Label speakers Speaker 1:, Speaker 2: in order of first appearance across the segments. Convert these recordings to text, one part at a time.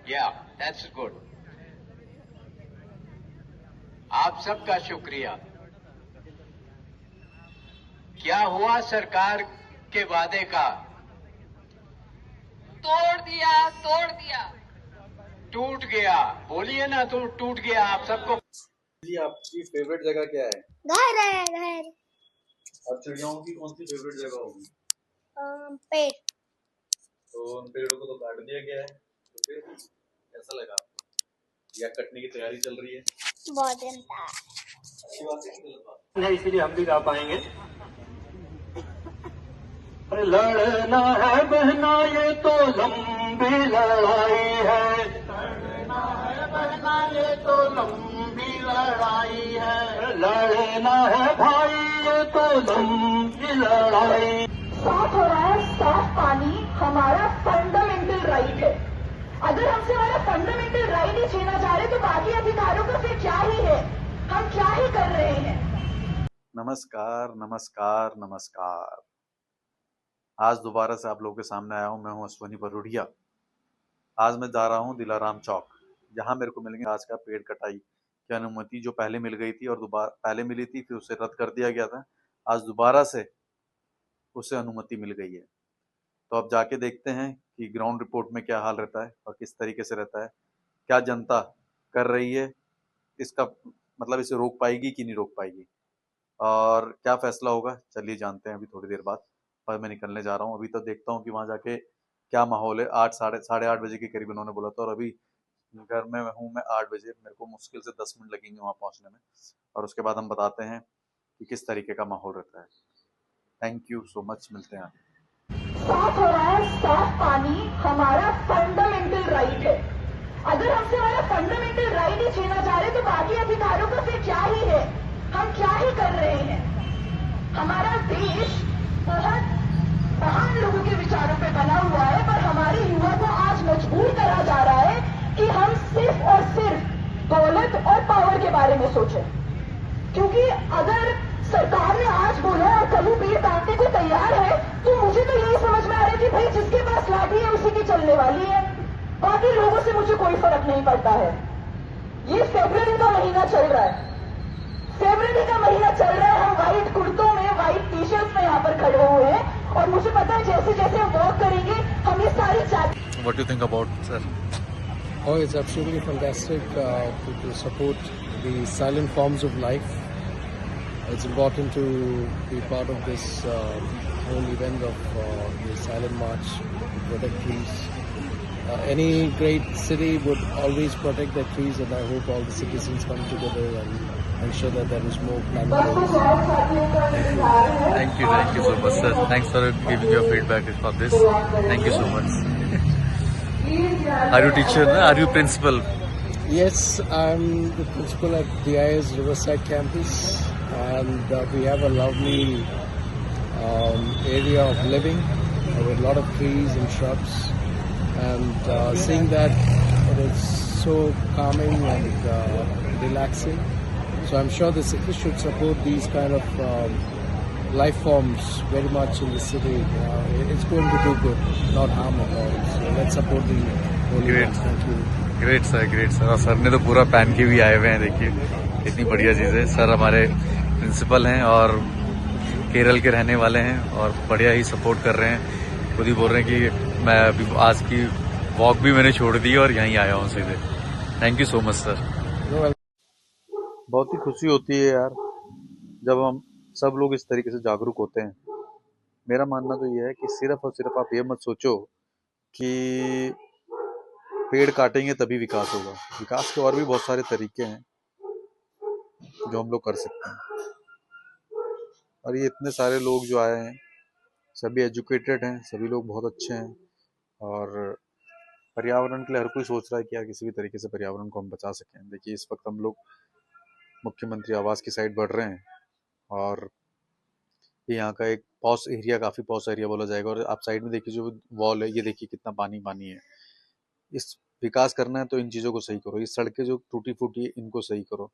Speaker 1: या that's good. आप सबका शुक्रिया। क्या हुआ सरकार के वादे का?
Speaker 2: तोड़ दिया, तोड़ दिया।
Speaker 1: टूट गया। बोलिए ना, तो टूट गया आप सबको।
Speaker 3: जी, आपकी फेवरेट जगह क्या है?
Speaker 4: घर है, घर।
Speaker 3: और चिड़ियाओं की कौन सी फेवरेट जगह होगी?
Speaker 4: पेड़।
Speaker 3: तो उन पेड़ों को तो काट दिया गया है, तो फिर कैसा लगा आपको? या कटने की तैयारी चल रही है?
Speaker 4: बहुत जनता
Speaker 3: अच्छी बात है कि गलत बात है? इसीलिए हम भी गा पाएंगे। अरे लड़ना है बहना ये तो लंबी लड़ाई है, लड़ना है बहना ये तो लंबी लड़ाई है, लड़ना है भाई ये तो लंबी लड़ाई।
Speaker 2: साफ हो रहा है, साफ पानी हमारा फंडामेंटल राइट है। अगर हमसे हमारा फंडामेंटल राइट ही छीना जा रहे तो बाकी अधिकारों का फिर क्या ही है? हम क्या ही कर रहे हैं?
Speaker 3: नमस्कार नमस्कार नमस्कार। आज दोबारा से आप लोगों के सामने आया हूँ। मैं हूँ अश्वनी बरुड़िया। आज मैं जा रहा हूँ दिलाराम चौक, जहाँ मेरे को मिलेंगे आज का पेड़ कटाई की अनुमति जो पहले मिल गई थी और दोबारा पहले मिली थी, फिर उसे रद्द कर दिया गया था। आज दोबारा से उसे अनुमति मिल गई है। तो अब जाके देखते हैं कि ग्राउंड रिपोर्ट में क्या हाल रहता है और किस तरीके से रहता है, क्या जनता कर रही है, इसका मतलब इसे रोक पाएगी कि नहीं रोक पाएगी, और क्या फैसला होगा चलिए जानते हैं अभी थोड़ी देर बाद। पर मैं निकलने जा रहा हूँ, अभी तो देखता हूँ कि वहाँ जाके क्या माहौल है। 8 साढ़े 8 बजे के करीब उन्होंने बोला था, और अभी घर में हूँ मैं 8 बजे। मेरे को मुश्किल से 10 मिनट लगेंगे वहाँ पहुँचने में, और उसके बाद हम बताते हैं कि किस तरीके का माहौल रहता है। थैंक यू सो मच, मिलते हैं।
Speaker 2: साफ हो रहा है, साफ पानी हमारा फंडामेंटल राइट है। अगर हमसे हमारा फंडामेंटल राइट ही छीना जा रहे तो बाकी अधिकारों का फिर क्या ही है? हम क्या ही कर रहे हैं? हमारा देश बहुत महान लोगों के विचारों पे बना हुआ है, पर हमारे युवा को आज मजबूर करा जा रहा है कि हम सिर्फ और सिर्फ दौलत और पावर के बारे में सोचें। क्योंकि अगर सरकार ने आज बोला और कल पेड़ काटने को तैयार है, तो मुझे तो यही समझ में आ रहा है कि भाई जिसके पास लाठी है उसी की चलने वाली है। बाकी लोगों से मुझे कोई फर्क नहीं पड़ता है। ये फरवरी का महीना चल रहा है, फरवरी का महीना चल रहा है। हम व्हाइट कुर्तों में, व्हाइट टी शर्ट में यहाँ पर खड़े हुए हैं, और मुझे पता है जैसे जैसे हम वॉक करेंगे हम ये सारी जाति।
Speaker 3: What do you think about, sir?
Speaker 5: Oh, it's absolutely fantastic to support the silent forms of life. It's important to be part of this whole event of the silent march to protect trees. Any great city would always protect their trees, and I hope all the citizens come together and ensure that there is more planting.
Speaker 3: Thank you so much, sir. Thanks for giving your feedback for this. Thank you so much. Are you teacher? Are you principal?
Speaker 5: Yes, I'm the principal at DIS Riverside campus, and we have a lovely area of living with a lot of trees and shrubs, and seeing that it is so calming and relaxing. So I'm sure the city should support these kind of life forms very much in the city. It's going to do good, not harm at all. So let's support the holy
Speaker 3: Great.
Speaker 5: ones. Thank you.
Speaker 3: Great sir, great sir. और sir ने तो पूरा पहन के भी आए हुए हैं, देखिए इतनी बढ़िया चीज़ है। सर हमारे प्रिंसिपल हैं और केरल के रहने वाले हैं, और बढ़िया ही सपोर्ट कर रहे हैं। खुद ही बोल रहे हैं कि मैं अभी आज की वॉक भी मैंने छोड़ दी और यहीं आया हूँ सीधे। Thank you so much sir. बहुत ही खुशी होती है यार जब हम सब लोग इस तरीके से जागरूक होते हैं। मेरा मानना तो ये है कि सिर्फ और सिर्फ आप ये मत सोचो कि पेड़ काटेंगे तभी विकास होगा। विकास के और भी बहुत सारे तरीके हैं जो हम लोग कर सकते हैं, और ये इतने सारे लोग जो आए हैं सभी एजुकेटेड हैं, सभी लोग बहुत अच्छे हैं, और पर्यावरण के लिए हर कोई सोच रहा है कि यार किसी भी तरीके से पर्यावरण को हम बचा सकें। देखिए इस वक्त हम लोग मुख्यमंत्री आवास की साइड बढ़ रहे हैं, और ये यहाँ का एक पॉश एरिया, काफ़ी पॉश एरिया बोला जाएगा। और आप साइड में देखिए जो वॉल है, ये देखिए कितना पानी पानी है। इस विकास करना है तो इन चीज़ों को सही करो। ये सड़कें जो टूटी फूटी है इनको सही करो,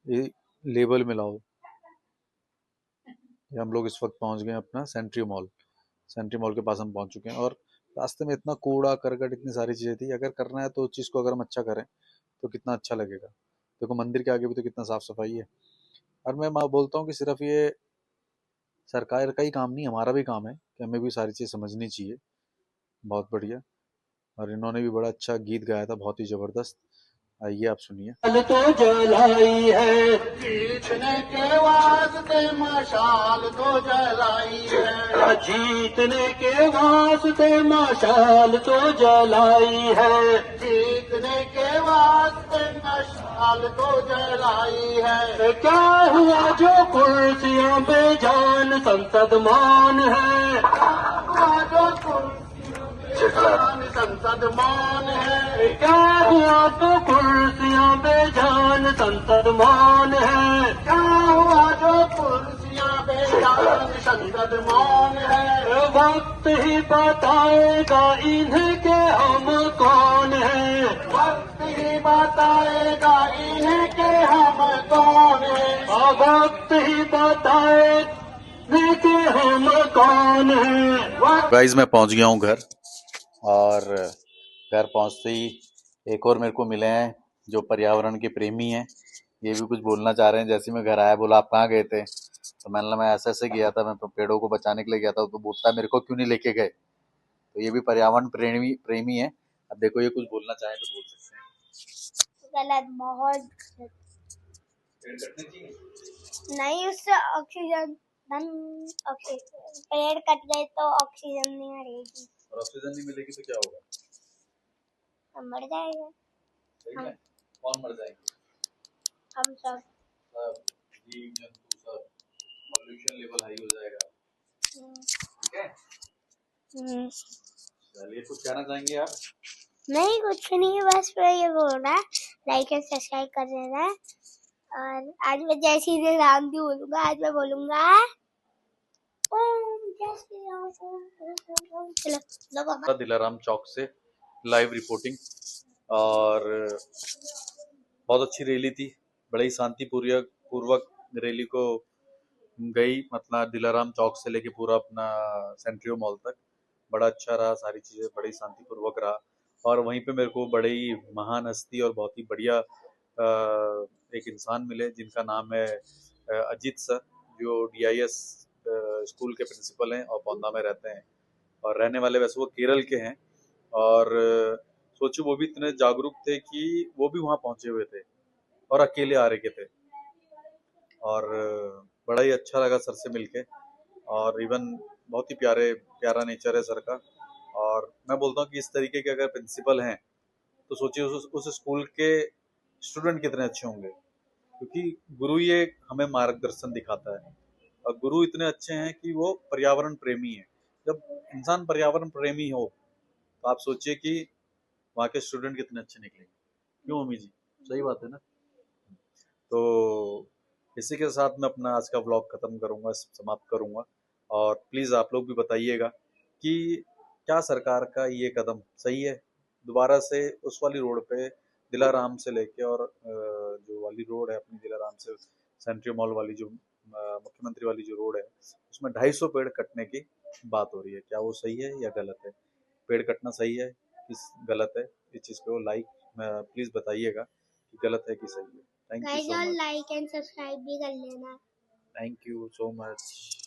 Speaker 3: ये लेबल में लाओ। ये हम लोग इस वक्त पहुंच गए अपना सेंट्री मॉल के पास हम पहुंच चुके हैं, और रास्ते में इतना कूड़ा करकट, इतनी सारी चीजें थी। अगर करना है तो उस चीज को अगर हम अच्छा करें तो कितना अच्छा लगेगा। देखो मंदिर के आगे भी तो कितना साफ सफाई है। और मैं बोलता हूँ कि सिर्फ ये सरकार का ही काम नहीं, हमारा भी काम है कि हमें भी सारी चीज समझनी चाहिए। बहुत बढ़िया। और इन्होंने भी बड़ा अच्छा गीत गाया था, बहुत ही जबरदस्त। आइए आप सुनिए।
Speaker 6: तो जलाई है जीतने के वास्ते मशाल तो जलाई है, जीतने के वास्ते मशाल तो जलाई है, जीतने के वास्ते मशाल तो जलाई है। क्या हुआ जो कुर्सियां बेजान संसद मान है, क्या हुआ जो कुर्सियां संसद मान है, क्या हुआ तो कुर्सियां बेजान संसद मान है, क्या हुआ जो कुर्सियां बेजान संसद मान है। वक्त ही बताएगा इन्हें के हम कौन है, वक्त ही बताएगा इन्हें के हम कौन है, वक्त ही बताएगा के हम कौन है।
Speaker 3: गाइस मैं पहुंच गया हूं घर, और घर पहुंचते ही एक और मेरे को मिले हैं जो पर्यावरण के प्रेमी हैं। ये भी कुछ बोलना चाह रहे हैं। जैसे मैं घर आया बोला आप कहाँ गए थे, तो मैंने मैं ऐसे गया था, मैं पेड़ों को बचाने के लिए गया था। तो बोलता है मेरे को क्यों नहीं लेके गए। तो ये भी पर्यावरण प्रेमी है। अब देखो ये कुछ बोलना चाहे तो बोल सकते हैं।
Speaker 4: गलत, बहुत गलत।
Speaker 3: पेड़ कटने चाहिए?
Speaker 4: नहीं, उससे ऑक्सीजन पेड़ कट गए तो ऑक्सीजन नहीं मिलेगी।
Speaker 3: और ऑक्सीजन नहीं मिलेगी तो क्या होगा?
Speaker 4: हम मर जाएंगे।
Speaker 3: सही है। कौन मर जाएंगे?
Speaker 4: हम सब
Speaker 3: जीव जंतु सब। पॉल्यूशन लेवल हाई हो जाएगा। ठीक है। चलिए कुछ कहना चाहेंगे आप?
Speaker 4: नहीं, कुछ नहीं, बस मैं ये बोल रहा है लाइक एंड सब्सक्राइब कर देना। और आज मैं जय श्री राम जी बोलूंगा। आज मैं बोलूंगा ओम जय श्री राम। चलो
Speaker 3: दिलाराम चौक से लाइव रिपोर्टिंग। और बहुत अच्छी रैली थी, बड़े ही शांतिपूर्वक रैली को गई। मतलब दिलाराम चौक से लेके पूरा अपना सेंट्रियो मॉल तक बड़ा अच्छा रहा। सारी चीज़ें बड़ी शांतिपूर्वक रहा। और वहीं पे मेरे को बड़े ही महान हस्ती और बहुत ही बढ़िया एक इंसान मिले जिनका नाम है अजीत सर, जो DIS स्कूल के प्रिंसिपल हैं और पौंदा में रहते हैं। और रहने वाले वैसे वो केरल के हैं। और सोचो वो भी इतने जागरूक थे कि वो भी वहाँ पहुंचे हुए थे और अकेले आ रहे थे। और बड़ा ही अच्छा लगा सर से मिलके। और इवन बहुत ही प्यारा नेचर है सर का। और मैं बोलता हूँ कि इस तरीके के अगर प्रिंसिपल हैं तो सोचिए उस स्कूल के स्टूडेंट कितने अच्छे होंगे, क्योंकि गुरु ही एक हमें मार्गदर्शन दिखाता है। और गुरु इतने अच्छे हैं कि वो पर्यावरण प्रेमी है। जब इंसान पर्यावरण प्रेमी हो तो आप सोचिए कि वहाँ के स्टूडेंट कितने अच्छे निकलेंगे। क्यों मम्मी जी? सही बात है ना। तो इसी के साथ मैं अपना आज का व्लॉग खत्म करूंगा, समाप्त करूंगा। और प्लीज आप लोग भी बताइएगा कि क्या सरकार का ये कदम सही है। दोबारा से उस वाली रोड पे दिलाराम से लेके और जो वाली रोड है अपनी दिलाराम से सेंट्री मॉल वाली जो मुख्यमंत्री वाली जो रोड है उसमें 250 पेड़ कटने की बात हो रही है। क्या वो सही है या गलत है? पेड़ कटना सही है कि गलत है? इस चीज़ को लाइक प्लीज बताइएगा कि गलत है कि सही है। Thank you so much.
Speaker 4: Like and subscribe भी कर लेना।
Speaker 3: Thank you so much.